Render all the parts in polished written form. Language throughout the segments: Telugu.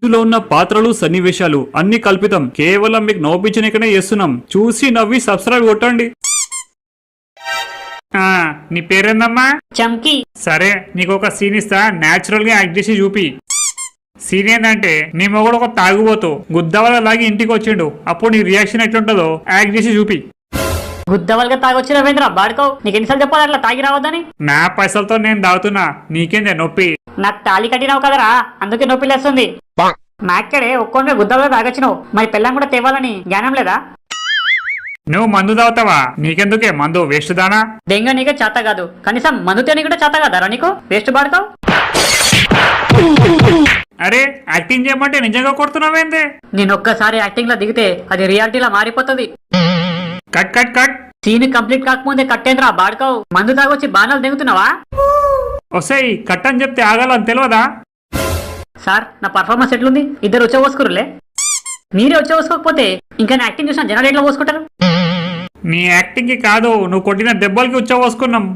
ఇందులో ఉన్న పాత్రలు సన్నివేశాలు అన్ని కల్పితం, కేవలం మీకు నవ్వించనికనే చేస్తున్నాం. చూసి నవ్వి సబ్స్క్రైబ్ కొట్టండి. నీ పేరేందమ్మా? చంకీ. సరే, నీకు ఒక సీన్ ఇస్తా, న్యాచురల్ గా యాక్ట్ చేసి చూపి. సీన్ ఏంటంటే నీ మొగుడు ఒక తాగుబోతూ గుద్దవల లాగి ఇంటికి వచ్చిండు. అప్పుడు నీ రియాక్షన్ ఎట్లుంటుందో యాక్ట్ చేసి చూపి. గుద్దవల్గా తాగొచ్చిన రవీంద్ర బాడుకో, నీకు ఎన్నిసార్లు చెప్పాలి అట్లా తాగి రావద్దని? నా పైసలతో నేను తాగుతున్నా, నీకేందే నొప్పి? నాకు తాళి కట్టినావు కదరా, అందుకే నొప్పి లేస్తుంది. మాక్కడే ఒక్కొక్క గుద్దవల్గా తాగొచ్చినావు, మరి పిల్లం కూడా తేవాలని జ్ఞానం లేదా? నువ్వు మందు తాగుతావా? నీకెందుకే మందు, వేస్ట్ దానా? దెంగ నీకే చేత కాదు, కనీసం మందు తేని కూడా చేత కాదారా నీకు? వేస్ట్ బాడుకో. అరే, యాక్టింగ్ చేయమంటే నిజంగా కొడుతున్నావేందే? నేను ఒక్కసారి యాక్టింగ్ లో దిగితే అది రియాలిటీలా మారిపోతుంది. Cut cut cut. Scene complete కాకముందే కట్టేంద్రా బాడుకో. మందు తాగొచ్చి బాణాలు దిగుతున్నావా? వస్తాయి కట్ అని చెప్తే ఆగాలని తెలియదా? సార్, నా పర్ఫార్మెన్స్ ఎట్లుంది? ఇద్దరు వచ్చే పోసుకురులే. మీరే వచ్చే పోసుకోకపోతే ఇంకా నా యాక్టింగ్ చూసిన జనాలు ఎట్లా పోసుకుంటారు? నీ యాక్టింగ్ కి కాదు, నువ్వు కొట్టిన దెబ్బలకి ఉచ్చపోసుకున్నాం.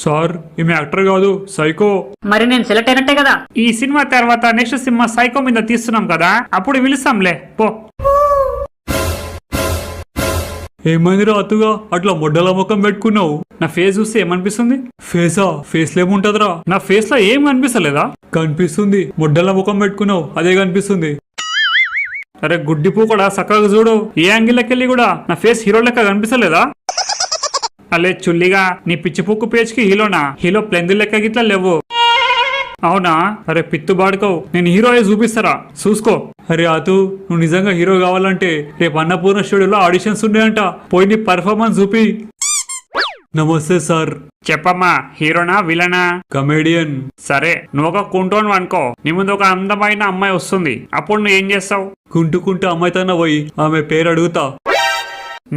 సార్, ఈమె యాక్టర్ కాదు, సైకో. మరి నేను సెలెక్ట్ అయినట్టే కదా. ఈ సినిమా తర్వాత నెక్స్ట్ సినిమా సైకో మీద తీస్తున్నాం కదా, అప్పుడు పిలుస్తాంలే పో. ఏమైందిరా అతుగా అట్లా మొడ్డల ముఖం పెట్టుకున్నావు? నా ఫేస్ చూస్తే ఏమనిపిస్తుంది? ఫేసా? ఫేస్ లో ఏముంటదిరా? నా ఫేస్ లో ఏం కనిపిస్తలేదా? కనిపిస్తుంది, మొడ్డల ముఖం పెట్టుకున్నావు, అదే కనిపిస్తుంది. అరే గుడ్డి పూ కూడా చక్కగా చూడు, ఏ యాంగిల్కి వెళ్ళి కూడా నా ఫేస్ హీరో లెక్క కనిపిస్తలేదా? అలే చుల్లిగా, నీ పిచ్చి పుక్కు పేజ్కి హీరోనా? హీరో ప్లెందు లెక్క గిట్లా లేవు. అవునా? అరే పిత్తు బాడుకోవు, నేను హీరో అయ్యి చూపిస్తారా, చూసుకో. అరే అతు, నువ్వు నిజంగా హీరో కావాలంటే రేపు అన్నపూర్ణ స్టూడియోలో ఆడిషన్స్ ఉన్నాయంట, పోయి నీ పర్ఫార్మెన్స్ చూపి. నమస్తే సార్. చెప్పమ్మా, హీరోనా విలనా? కమెడియన్. సరే, నువ్వు ఒక కుంటోను అనుకో, నీ ముందు ఒక అందమైన అమ్మాయి వస్తుంది, అప్పుడు నువ్వు ఏం చేస్తావు? కుంటుకుంటూ అమ్మాయితోనే పోయి ఆమె పేరు అడుగుతా.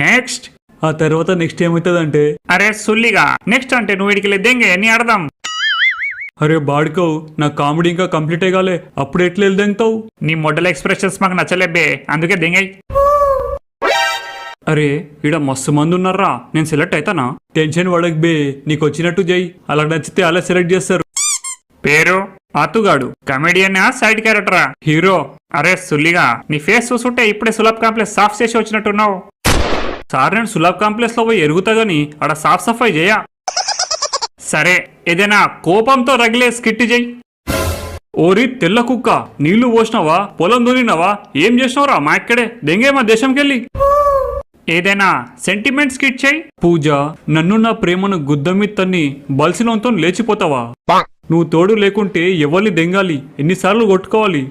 నెక్స్ట్? ఆ తర్వాత నెక్స్ట్ ఏమవుతుందంటే, అరే సుల్లిగా, నెక్స్ట్ అంటే నువ్వు ఇడికి లేదేంగే నీ అర్థం. అరే బాడుకో, నా కామెడీ ఇంకా కంప్లీట్ అయ్యాలే, అప్పుడు ఎట్లా దెంగతావు? నీ మోడల్ ఎక్స్ప్రెషన్స్ మాకు నచ్చలేబే, అందుకే దెంగాయి. అరే ఈడ మస్తు మంది ఉన్నారా, నేను సెలెక్ట్ అవుతానా? టెన్షన్ పడక బే, నీకు వచ్చినట్టు చెయ్యి, అలా నచ్చితే అలా సెలెక్ట్ చేస్తారు. పేరు? ఆతుగాడు. కమెడియన్ సైడ్ క్యారెక్టరా? హీరో. అరే సుల్లిగా, నీ ఫేస్ చూసుంటే ఇప్పుడే సులభ్ కాంప్లెక్స్ సాఫ్ చేసి వచ్చినట్టున్నావు. సార్, నేను సులభ్ కాంప్లెక్స్ లో పోయి ఎరుగుతా గాని ఆడ సాఫ్ సఫాయి చేయా. సరే, ఏదైనా కోపంతో రగిలే స్కిట్ చెయ్యి. ఓరి తెల్ల కుక్క, నీళ్లు పోసినావా, పొలం దూరినావా, ఏం చేసినావురా మా ఇక్కడే దెంగే మా దేశంకెళ్ళి. ఏదైనా సెంటిమెంట్ స్కిట్ చెయ్యి. పూజ, నన్ను నా ప్రేమను గుద్దమిత్తన్ని బల్సినంతో లేచిపోతావా? నువ్వు తోడు లేకుంటే ఎవరిని దెంగాలి, ఎన్నిసార్లు కొట్టుకోవాలి?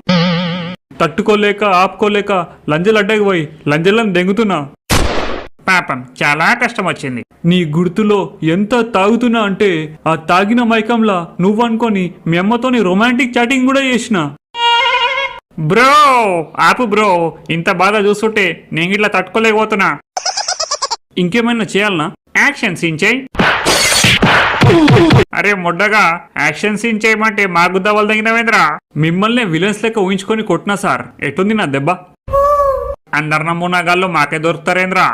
తట్టుకోలేక ఆపుకోలేక లంజలడ్డకి పోయి లంజలను దెంగుతున్నా. పాపం, చాలా కష్టం వచ్చింది. నీ గుర్తులో ఎంత తాగుతున్నా అంటే ఆ తాగిన మైకంలా నువ్వనుకొని మీ అమ్మతోని రొమాంటిక్ చాటింగ్ కూడా చేసిన. బ్రో ఆపు బ్రో, ఇంత బాధ చూస్తుంటే నేను ఇట్లా తట్టుకోలేకపోతున్నా. ఇంకేమైనా చేయాలనా? యాక్షన్ సీన్ చేయి. అరే మొడ్డగా, యాక్షన్ సీన్ చేయమంటే మా గుద్దవలు తగినవేంద్రా? మిమ్మల్ని విలన్స్ లెక్క ఊహించుకొని కొట్టినా సార్, ఎట్టుంది నా దెబ్బ? అందరు నమూనా గాళ్ళు మాకే దొరుకుతారేంద్రా?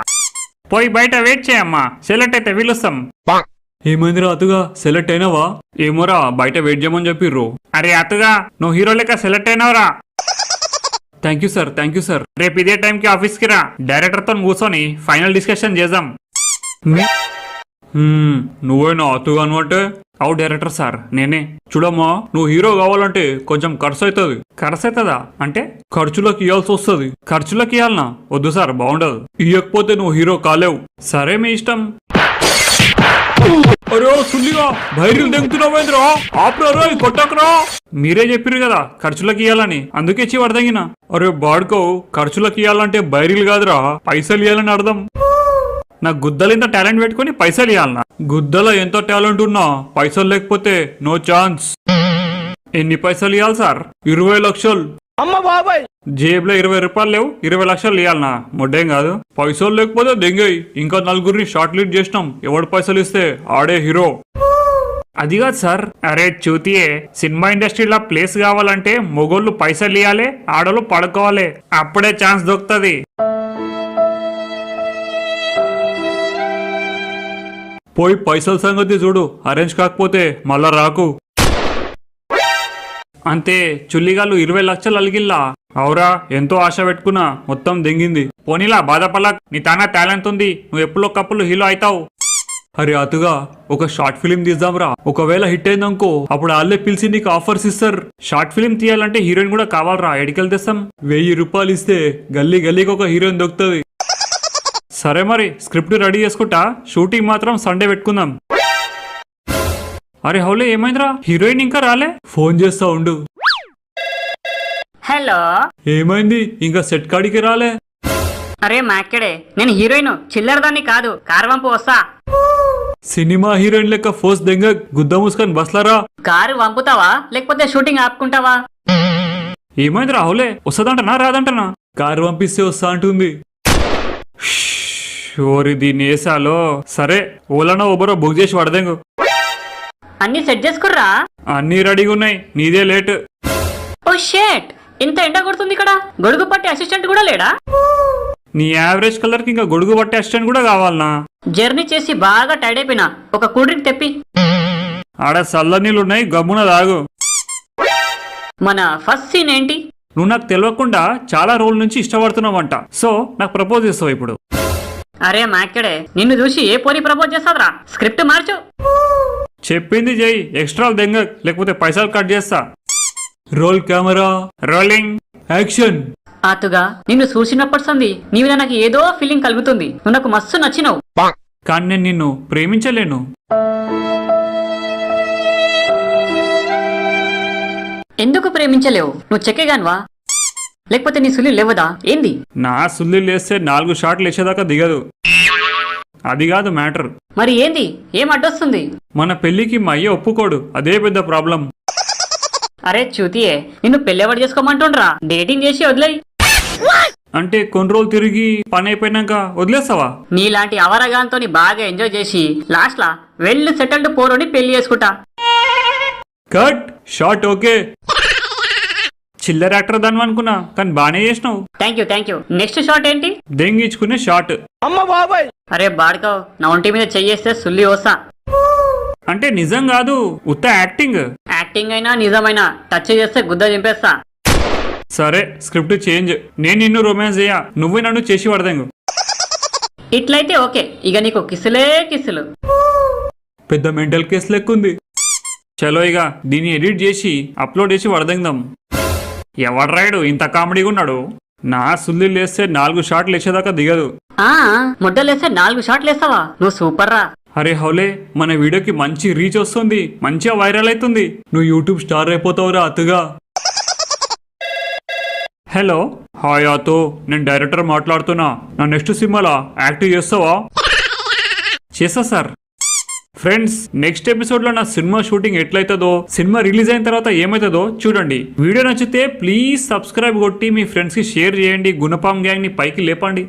పోయి బయట వెయిట్ చేయమ్మా, సెలెక్ట్ అయితే పిలుస్తాం. ఏమైందిరా అతుగా, సెలెక్ట్ అయినావా? ఏమోరా, బయట వెయిట్ చేయమని చెప్పిర్రు. అరే అతుగా, నువ్వు హీరో లెక్క సెలెక్ట్ అయినావురా. Thank you sir, thank you sir. రేపు ఇదే టైంకి ఆఫీస్కి రా, డైరెక్టర్ తో కూర్చొని ఫైనల్ డిస్కషన్ చేద్దాం. నువ్వేనా అతుగా అంటే? అవు డైరెక్టర్ సార్, నేనే. చూడమ్మా, నువ్వు హీరో కావాలంటే కొంచెం ఖర్చు అవుతుంది. ఖర్చు అవుతుందా అంటే? ఖర్చులకు ఇవ్వాల్సి వస్తుంది. ఖర్చులకు ఇవ్వాలనా? వద్దు సార్, బాగుండదు. ఇవ్వకపోతే నువ్వు హీరో కాలేవు. సరే మీ ఇష్టం. అరే సుల్లిగా, బైర్లు దెంగుతున్నావేంద్రా? ఆపరా, కొట్టకరా. మీరే చెప్పారు కదా ఖర్చులకు ఇవ్వాలని, అందుకే చివరిదగిన. అరే బాడుకో, ఖర్చులకు ఇవ్వాలంటే బైర్లు కాదురా, పైసలు ఇవ్వాలని అర్థం. నా గుద్దలు ఇంత టాలెంట్ పెట్టుకుని పైసలు ఇవ్వాలన్నా? గుద్దలో ఎంత టాలెంట్ ఉన్నా పైసలు లేకపోతే నో ఛాన్స్. ఎన్ని పైసలు ఇవ్వాలి సార్? 20 లక్షలు. జేబులో 20 రూపాయలు లేవు, 20 లక్షలు ఇవ్వాలన్నా? మొడ్డేం కాదు. పైసలు లేకపోతే దెంగై, ఇంకా నలుగురిని షార్ట్ లీడ్ చేసినాం, ఎవడు పైసలు ఇస్తే ఆడే హీరో. అది కాదు సార్. అరే చూతియే, సినిమా ఇండస్ట్రీలో ప్లేస్ కావాలంటే మొగోళ్ళు పైసలు ఇవ్వాలి, ఆడోళ్ళు పడుకోవాలి, అప్పుడే ఛాన్స్ దొరుకుతుంది. పోయి పైసల సంగతి చూడు, అరేంజ్ కాకపోతే మళ్ళా రాకు. అంతే చుల్లిగాళ్ళు 20 లక్షలు అలిగిల్లా. అవురా, ఎంతో ఆశ పెట్టుకున్నా, మొత్తం దెంగింది. పోనీలా బాధపడక్, నీ తానా టాలెంట్ ఉంది, నువ్వు ఎప్పుడొక్కప్పుడు హీరో అవుతావు. అరే అతుగా, ఒక షార్ట్ ఫిలిం తీద్దాంరా. ఒకవేళ హిట్ అయిందనుకో అప్పుడు వాళ్ళే పిలిచి నీకు ఆఫర్స్ ఇస్తారు. షార్ట్ ఫిలిం తీయాలంటే హీరోయిన్ కూడా కావాలరా, ఎడికెళ్ళి తెస్తాం? 1000 రూపాయలు ఇస్తే గల్లీ గల్లీకి ఒక హీరోయిన్ దొరుకుతుంది. సరే మరి స్క్రిప్ట్ రెడీ చేసుకుంటా, షూటింగ్ మాత్రం సండే పెట్టుకుందాం. అరే హౌలే, ఏమైందిరా? హీరోయిన్ ఇంకా రాలే? ఫోన్ చేస్తా ఉండు. హలో, ఏమైంది? ఇంకా సెట్ కాడికి రాలే? అరే మాక్కడే, నేను హీరోయిన్, చిల్లర దాన్ని కాదు, కారు వంపు వస్తా. సినిమా హీరోయిన్ లెక్క ఫోర్స్ దెంగ గుద్ద మూసుకొని బస్లారా. కారు వంపుతావా లేకపోతే షూటింగ్ ఆపుకుంటావా? ఏమైంది రాహులే? వస్తుందంటనా రాదంటనా? కారు పంపిస్తే వస్తా అంటుంది. ఓరి దీన్ని వేసాలో. సరే ఓలానో ఓబరో బుక్ చేసి పడదేంగు. అన్ని సెట్ చేసుకుర్రా? అన్నీ రెడీగా ఉన్నాయి, నీదే లేట్. ఓ షేట్, ఇంత ఎండ కొడుతుంది ఇక్కడ, గొడుగు పట్టి అసిస్టెంట్ కూడా లేడా? నీ యావరేజ్ కలర్ కి ఇంకా గొడుగు పట్టే అసిస్టెంట్ కూడా కావాలనా? జర్నీ చేసి బాగా టైర్డ్ అయిపోయినా, ఒక కూల్ డ్రింక్ తెప్పి. ఆడ చల్ల నీళ్ళు ఉన్నాయి, గమ్మున తాగు. మన ఫస్ట్ సీన్ ఏంటి? నువ్వు నాకు తెలియకుండా చాలా రోజుల నుంచి ఇష్టపడుతున్నావంట, సో నాకు ప్రపోజ్ చేస్తావు ఇప్పుడు. అరే మాక్కడే, నిన్ను చూసి ఏ పోనీ ప్రపోజ్ చేస్తావురా? స్క్రిప్ట్ మార్చు. చెప్పింది చెయ్యి, ఎక్స్ట్రా దెంగ, లేకపోతే పైసలు కట్ చేస్తా. Roll camera rolling action. ఆతుగా, నిన్ను చూసినప్పటి సంది నీ మీద నాకు ఏదో ఫీలింగ్ కలుగుతుంది. నువ్వు నాకు మస్తు నచ్చినావు. కానీ నేను నిన్ను ప్రేమించలేను. ఎందుకు ప్రేమించలేవు? నువ్వు చెక్కేగాన్వా? లేకపోతే నీ సులి లేవదా ఏంది? నా సుల్లి లేస్తే 4 షాట్లు వేసేదాకా దిగదు. అది కాదు మ్యాటర్. మరి ఏంది? ఏం అడ్డొస్తుంది? మన పెళ్లికి మా అయ్య ఒప్పుకోడు, అదే పెద్ద ప్రాబ్లం. అరే చూతియే, నిన్ను పెళ్ళెవడు చేసుకోమంటుండ్రా? డేటింగ్ చేసి వదిలేయి. అంటే కొన్ని రోజులు తిరిగి పని అయిపోయినాక వదిలేస్తావా? నీలాంటి అవరగాంతో బాగా ఎంజాయ్ చేసి లాస్ట్ లా వెళ్ళి సెటిల్డ్ పోరుని పెళ్లి చేసుకుంటా. Cut short. ఓకే, చిల్లర యాక్టర్ దాని అనుకున్నా, కానీ బానే చేసినావు. Thank you. నెక్స్ట్ షాట్ ఏంటి? దెంగించుకునే షార్ట్. అరే బాడుకో, నా ఒంటి మీద చెయ్యేస్తే సుల్లి వస్తా. అంటే నిజం కాదు, ఉత్త యాక్టింగ్. యాక్టింగ్ అయినా నిజమైనా టచ్ చేస్తే గుద్ద చింపేస్తా. సరే స్క్రిప్ట్ చేంజ్. నేను నిన్ను రొమాన్స్ చేయా, నువ్వే నన్ను చేసి పడదేంగు. ఇట్లయితే ఓకే, ఇక నీకు కిసులే కిసులు. పెద్ద మెంటల్ కేసు లెక్కుంది. చలో ఇక దీన్ని ఎడిట్ చేసి అప్లోడ్ చేసి వడదెందాం. ఎవడు రాయుడు ఇంత కామెడీగా ఉన్నాడు? నా సుల్లి లేస్తే 4 షాట్లు వేసేదాకా దిగదు. ముడ్డలేస్తే 4 షాట్లు వేస్తావా? నువ్వు సూపర్ రా. అరే హౌలే, మన వీడియోకి మంచి రీచ్ వస్తుంది, మంచిగా వైరల్ అవుతుంది. నువ్వు యూట్యూబ్ స్టార్ అయిపోతావురా అతుగా. హలో, హాయ్ ఆతో, నేను డైరెక్టర్ మాట్లాడుతున్నా. నా నెక్స్ట్ సినిమాలో యాక్ట్ చేస్తావా? చేస్తా సార్. ఫ్రెండ్స్, నెక్స్ట్ ఎపిసోడ్ లో నా సినిమా షూటింగ్ ఎట్లయితుందో, సినిమా రిలీజ్ అయిన తర్వాత ఏమైతుందో చూడండి. వీడియో నచ్చితే ప్లీజ్ సబ్స్క్రైబ్ కొట్టి మీ ఫ్రెండ్స్ కి షేర్ చేయండి. గుణపాం గ్యాంగ్ ని పైకి లేపండి.